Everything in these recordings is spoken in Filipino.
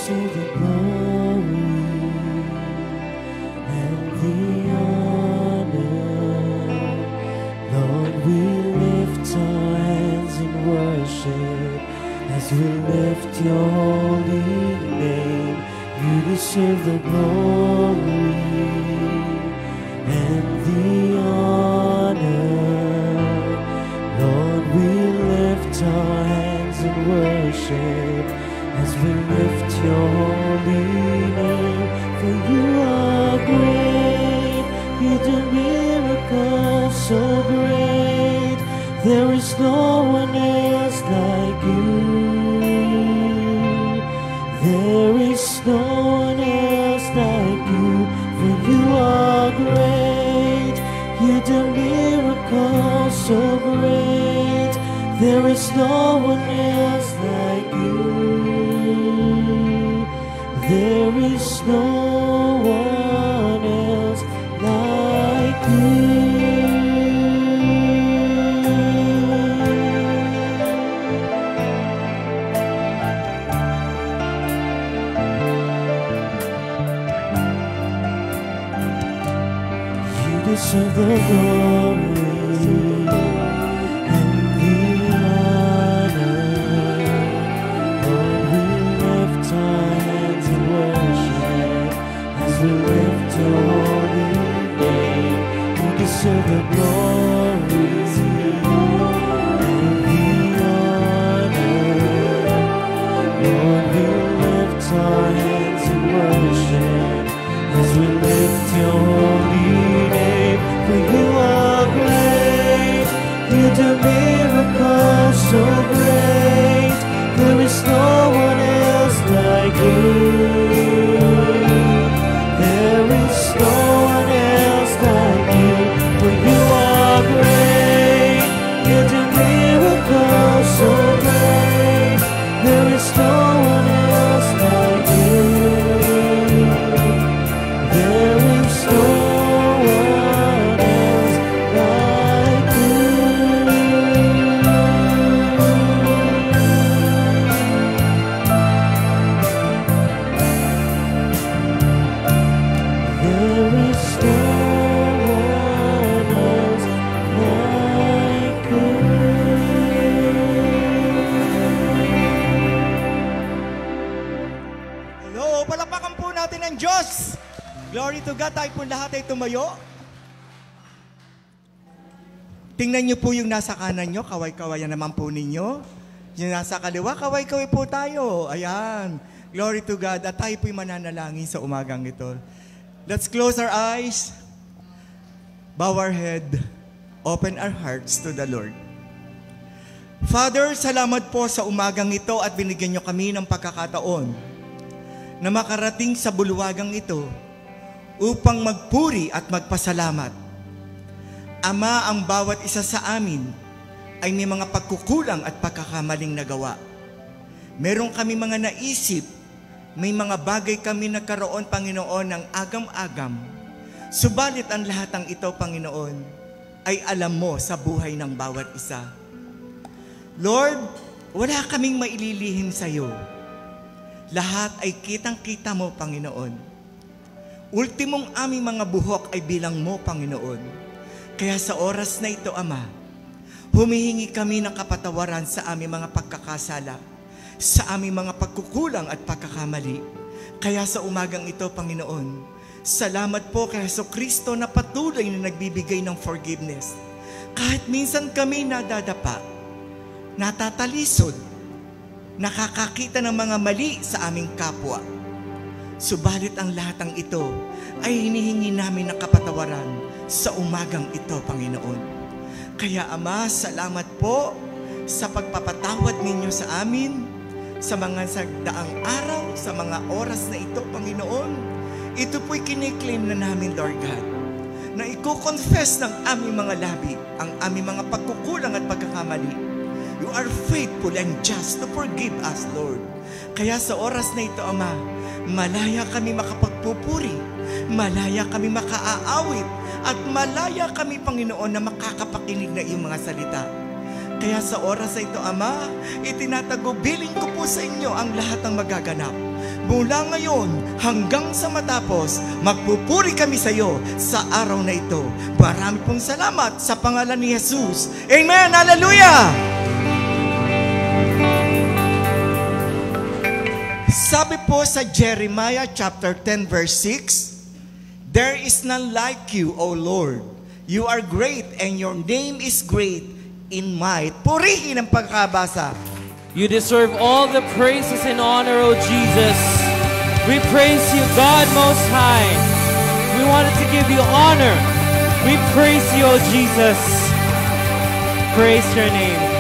deserve the glory and the honor. Lord, we lift our hands in worship as we lift your holy name. You deserve the glory and the honor. Lord, we lift our hands in worship as we lift your holy name. For you are great, you do miracles so great. There is no one else like you. There is no one else like you. For you are great, you do miracles so great. There is no one else like you. There is no one else like you. You deserve the glory and the honor. Lord, we lift our hands in worship as we lift your holy name. You deserve the glory and the honor. Lord, we lift our hands in worship as we lift your holy name. For you are great, you do miracles so great. There is no one else like you. There is no one else like you. For you are great, you do miracles so great. There is no one else like you. There is no one else like you. There is no one else like you. Hello, palakpakan po natin ang Diyos. Glory to God, tayo po lahat ay tumayo. Tingnan niyo po yung nasa kanan niyo, kaway-kawayan naman po ninyo. Yung nasa kaliwa, kaway-kaway po tayo. Ayan, glory to God. At tayo po'y mananalangin sa umagang ito. Let's close our eyes, bow our head, open our hearts to the Lord. Father, salamat po sa umagang ito at binigyan niyo kami ng pagkakataon na makarating sa bulwagang ito upang magpuri at magpasalamat. Ama, ang bawat isa sa amin ay may mga pagkukulang at pagkakamaling nagawa. Meron kami mga naisip, may mga bagay kami nagkaroon, Panginoon, ng agam-agam. Subalit ang lahat ng ito, Panginoon, ay alam mo sa buhay ng bawat isa. Lord, wala kaming maililihim sa iyo. Lahat ay kitang-kita mo, Panginoon. Ultimong aming mga buhok ay bilang mo, Panginoon. Kaya sa oras na ito, Ama, humihingi kami ng kapatawaran sa aming mga pagkakasala, sa aming mga pagkukulang at pagkakamali. Kaya sa umagang ito, Panginoon, salamat po kay Jesucristo na patuloy na nagbibigay ng forgiveness. Kahit minsan kami nadadapa, natatalisod, nakakakita ng mga mali sa aming kapwa. Subalit ang lahat ng ito ay hinihingi namin ng kapatawaran sa umagang ito, Panginoon. Kaya Ama, salamat po sa pagpapatawad ninyo sa amin, sa mga sagdaang araw, sa mga oras na ito, Panginoon. Ito po'y kiniklaim na namin, Lord God, na i-confess ng aming mga labi ang aming mga pagkukulang at pagkakamali. You are faithful and just to forgive us, Lord. Kaya sa oras na ito, Ama, malaya kami makapagpupuri, malaya kami makaaawit, at malaya kami, Panginoon, na makakapakinig na iyong mga salita. Kaya sa oras na ito, Ama, itinatagubilin ko po sa inyo ang lahat ng magaganap. Mula ngayon hanggang sa matapos, magpupuri kami sa iyo sa araw na ito. Marami pong salamat sa pangalan ni Jesus. Amen! Hallelujah! Sabi po sa Jeremiah chapter 10 verse 6, "There is none like you, O Lord. You are great and your name is great in might." Purihin ang pagkabasa. You deserve all the praises and honor, O Jesus. We praise you, God Most High. We wanted to give you honor. We praise you, O Jesus. Praise your name.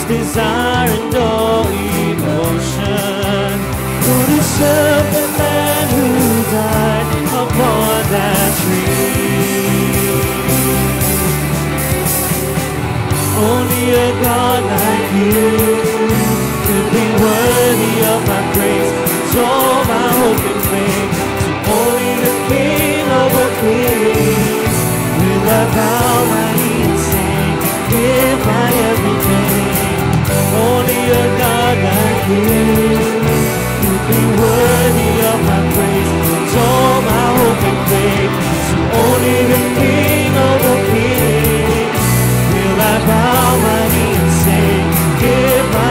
Desire and no emotion could serve the man who died upon that tree. Only a God like you could be worthy of my praise. So my hope and faith to only the King of all kings. Will I bow my knee and sing, give my everything? Only a God like you could be worthy of my praise. So my hope and faith to only the King of all kings. Will I bow my knee and say, give my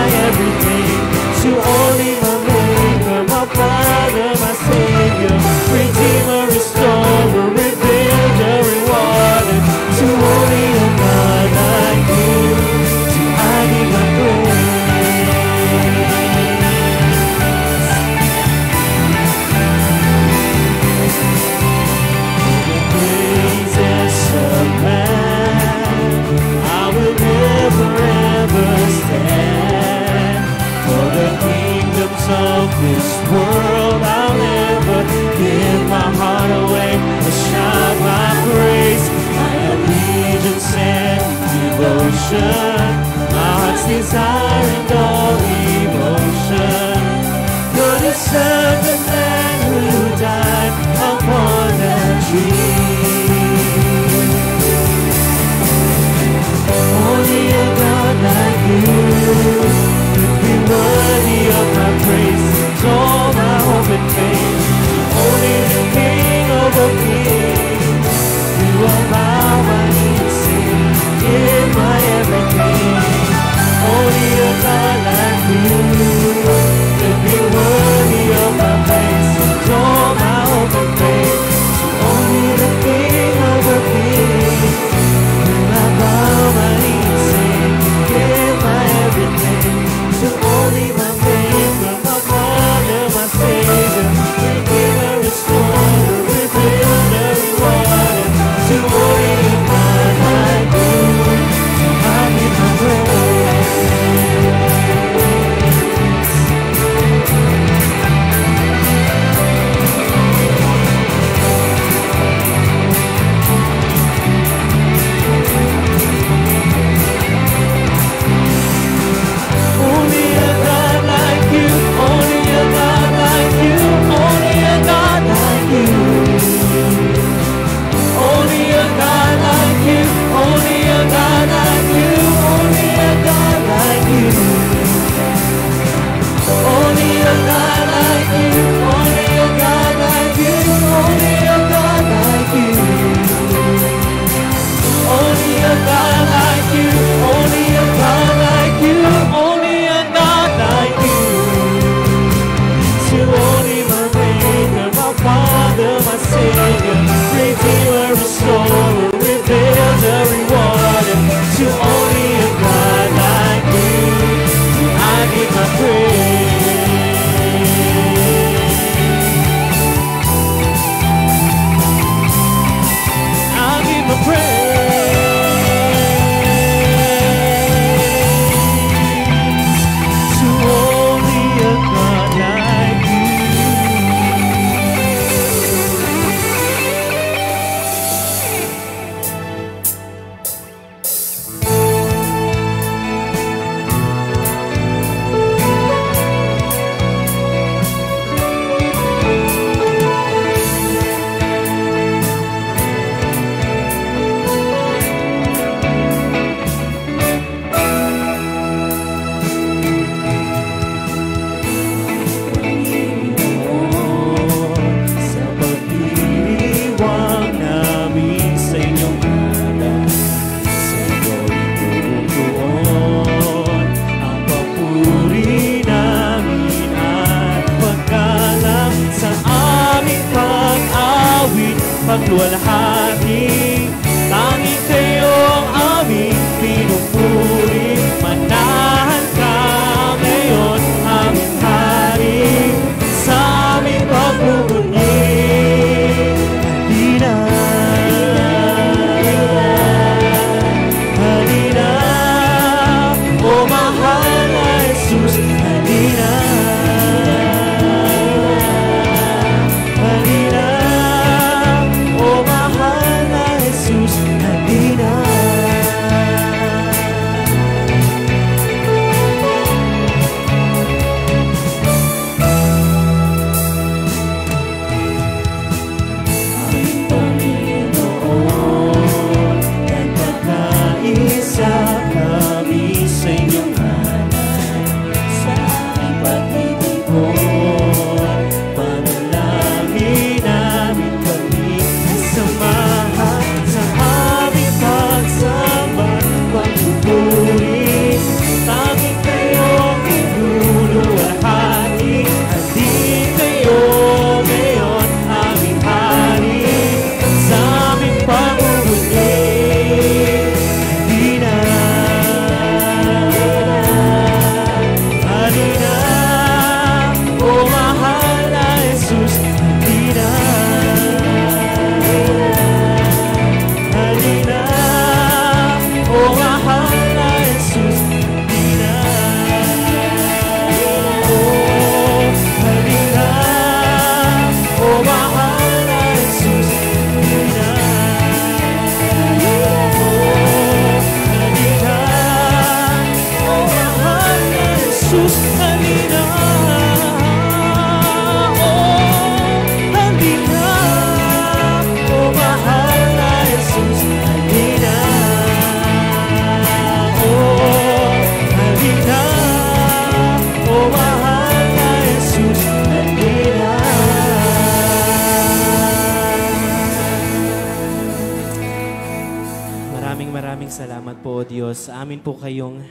po, O Diyos, amin po kayong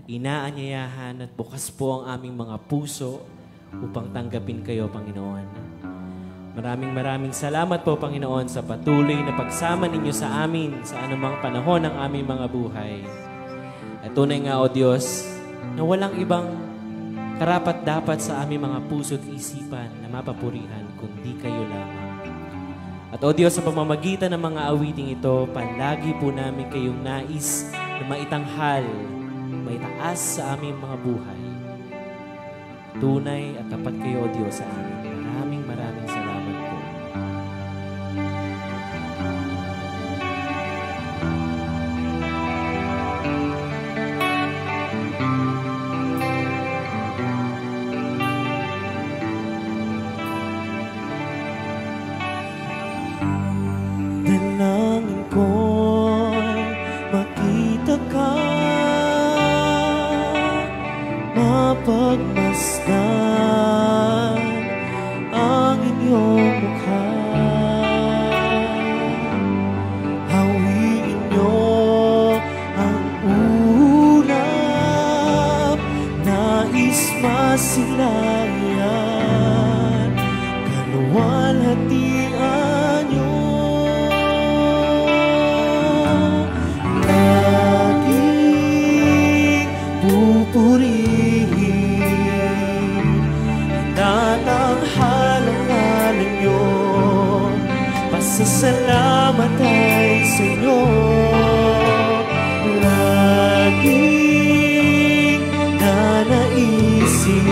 inaanyayahan at bukas po ang aming mga puso upang tanggapin kayo, Panginoon. Maraming salamat po, Panginoon, sa patuloy na pagsama ninyo sa amin sa anumang panahon ng aming mga buhay. At tunay nga, O Diyos, na walang ibang karapat-dapat sa aming mga puso at isipan na mapapurihan kundi kayo lamang. At O Diyos, sa pamamagitan ng mga awiting ito, palagi po namin kayong nais na maitanghal, maitaas sa aming mga buhay. Tunay at tapat kayo, O Diyos, sa amin. Maraming salamat po. Dalangin ko'y makita ka, mapagmasdan ang iyong mukha. Hawiin niyo ang ulap, nais masilayan, kaluwalhatian niyo. Pupurihin, tatanghalang ngalan niyo, pasasalamat ay sa inyo. Laging nanaisin,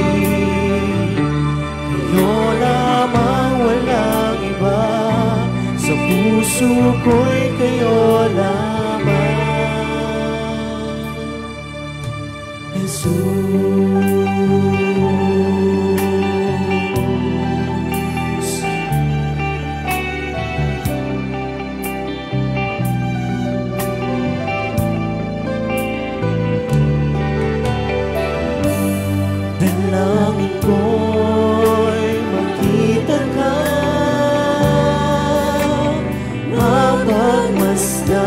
kayo lamang, walang iba, sa puso ko'y kayo lamang. Jesus, dalangin ko'y makita ka, mapagmasdan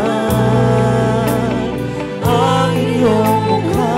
ang iyong mukha.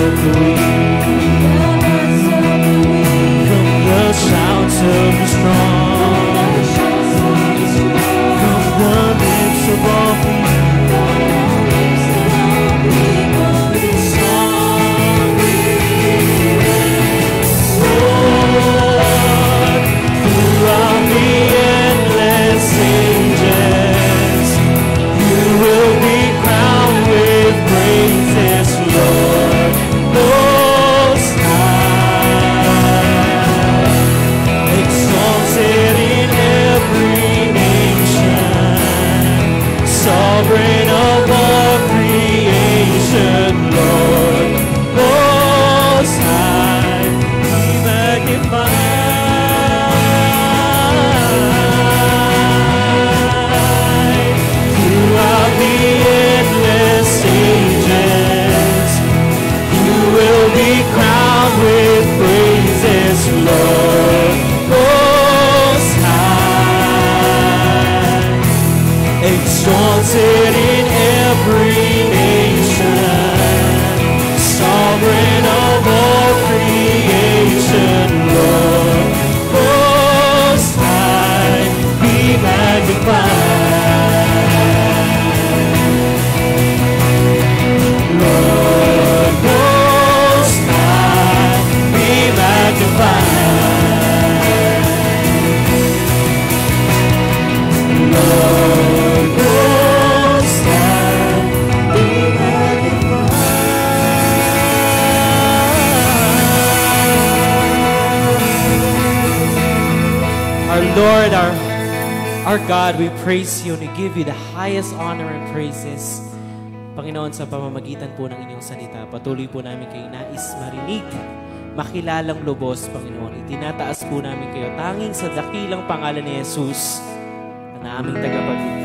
of the weak, from the shouts of the strong, from the lips of all people. Lord, throughout the endless ages, you will be crowned with praises, Lord, Most High. Exalted in every nation, sovereign of all creation, Lord, Most High, be magnified. Throughout the endless ages, you will be crowned with praises, Lord, Most High. Exalted in every nation, sovereign of all creation, Lord, Most High, be magnified. Lord, Most High, be magnified. Lord, Most High, be magnified. Our Lord, our God, we praise you and we give you the highest honor and praises. Panginoon, sa pamamagitan po ng inyong salita, patuloy po namin kayo nais marinig, makilalang lubos, Panginoon. Itinataas po namin kayo tanging sa dakilang pangalan ni Jesus, na aming tagapagligtas.